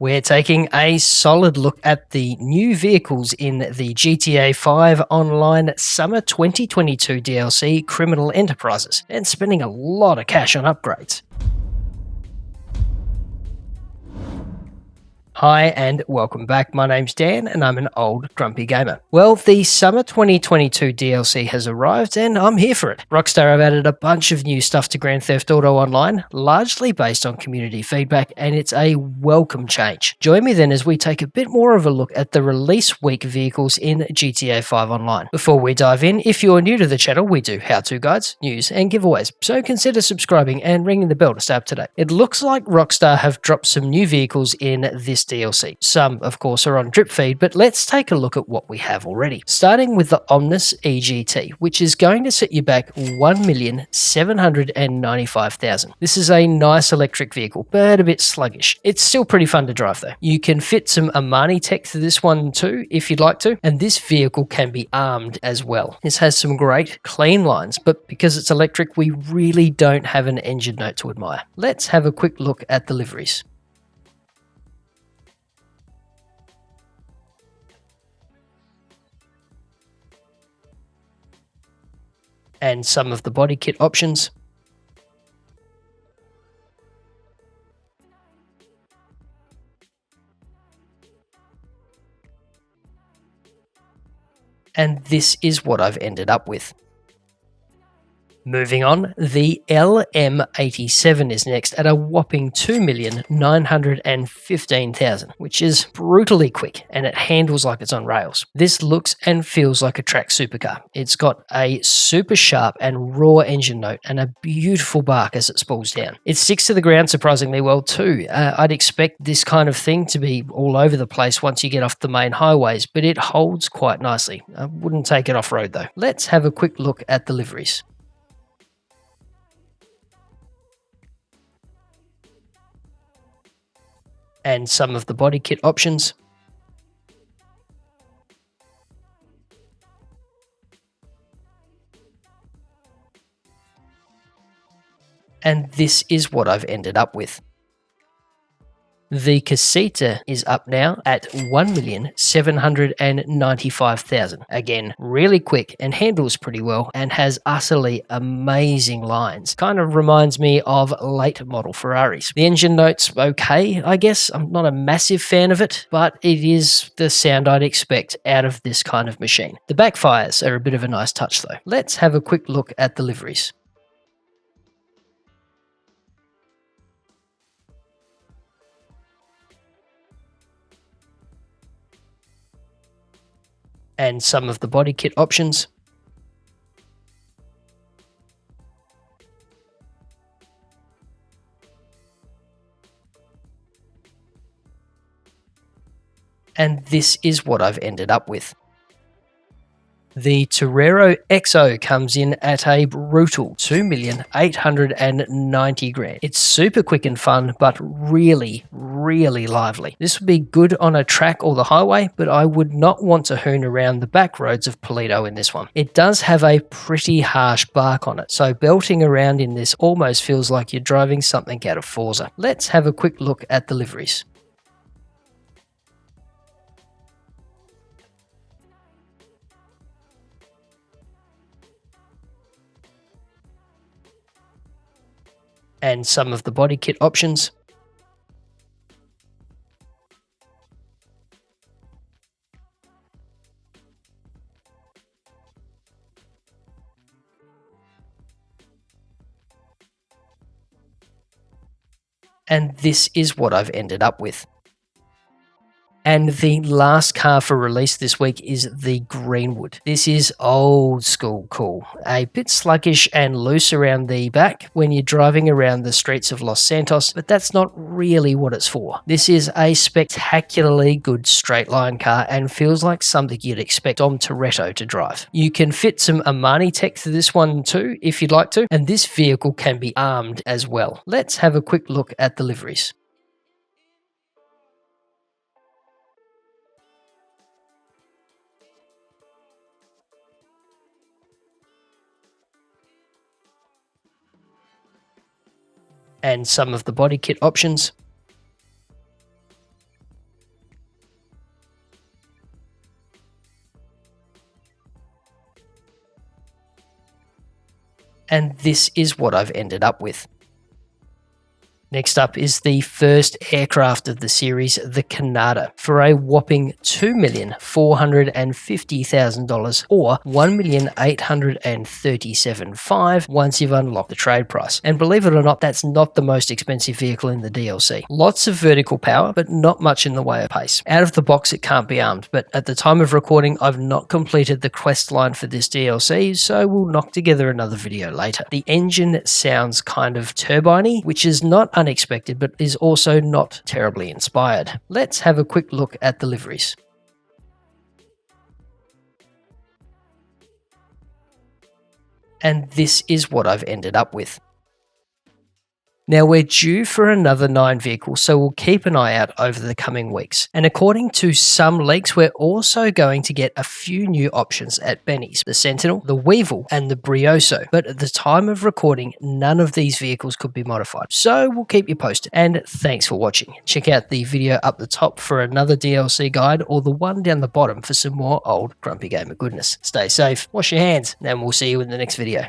We're taking a solid look at the new vehicles in the GTA 5 Online Summer 2022 DLC Criminal Enterprises and spending a lot of cash on upgrades. Hi and welcome back, my name's Dan and I'm an old grumpy gamer. Well, the Summer 2022 DLC has arrived and I'm here for it. Rockstar have added a bunch of new stuff to Grand Theft Auto Online, largely based on community feedback, and it's a welcome change. Join me then as we take a bit more of a look at the release week vehicles in GTA 5 Online. Before we dive in, if you're new to the channel, we do how-to guides, news and giveaways, so consider subscribing and ringing the bell to stay up to date. It looks like Rockstar have dropped some new vehicles in this DLC. Some, of course, are on drip feed, but let's take a look at what we have already. Starting with the Omnis EGT, which is going to set you back $1,795,000. This is a nice electric vehicle, but a bit sluggish. It's still pretty fun to drive though. You can fit some Armani tech to this one too, if you'd like to, and this vehicle can be armed as well. This has some great clean lines, but because it's electric, we really don't have an engine note to admire. Let's have a quick look at the liveries. And some of the body kit options. And this is what I've ended up with. Moving on, the LM87 is next at a whopping $2,915,000, which is brutally quick and it handles like it's on rails. This looks and feels like a track supercar. It's got a super sharp and raw engine note and a beautiful bark as it spools down. It sticks to the ground surprisingly well too. I'd expect this kind of thing to be all over the place once you get off the main highways, but it holds quite nicely. I wouldn't take it off-road though. Let's have a quick look at the liveries. And some of the body kit options. And this is what I've ended up with. The Corsita is up now at $1,795,000. Again, really quick and handles pretty well and has utterly amazing lines. Kind of reminds me of late model Ferraris. The engine note's okay, I guess. I'm not a massive fan of it, but it is the sound I'd expect out of this kind of machine. The backfires are a bit of a nice touch though. Let's have a quick look at the liveries. And some of the body kit options. And this is what I've ended up with. The Torero XO comes in at a brutal $2,890,000. It's super quick and fun, but really, really lively. This would be good on a track or the highway, but I would not want to hoon around the back roads of Polito in this one. It does have a pretty harsh bark on it, so belting around in this almost feels like you're driving something out of Forza. Let's have a quick look at the liveries. And some of the body kit options. And this is what I've ended up with. And the last car for release this week is the Greenwood. This is old school cool. A bit sluggish and loose around the back when you're driving around the streets of Los Santos, but that's not really what it's for. This is a spectacularly good straight line car and feels like something you'd expect Dom Toretto to drive. You can fit some Armani tech to this one too, if you'd like to, and this vehicle can be armed as well. Let's have a quick look at the liveries. And some of the body kit options. And this is what I've ended up with. Next up is the first aircraft of the series, the Conada, for a whopping $2,450,000 or $1,837,500 once you've unlocked the trade price. And believe it or not, that's not the most expensive vehicle in the DLC. Lots of vertical power, but not much in the way of pace. Out of the box, it can't be armed, but at the time of recording, I've not completed the quest line for this DLC, so we'll knock together another video later. The engine sounds kind of turbine-y, which is not unexpected, but is also not terribly inspired. Let's have a quick look at the liveries. And this is what I've ended up with. Now we're due for another 9 vehicles, so we'll keep an eye out over the coming weeks. And according to some leaks, we're also going to get a few new options at Benny's, the Sentinel, the Weevil, and the Brioso. But at the time of recording, none of these vehicles could be modified. So we'll keep you posted. And thanks for watching. Check out the video up the top for another DLC guide, or the one down the bottom for some more old Grumpy Gamer goodness. Stay safe, wash your hands, and we'll see you in the next video.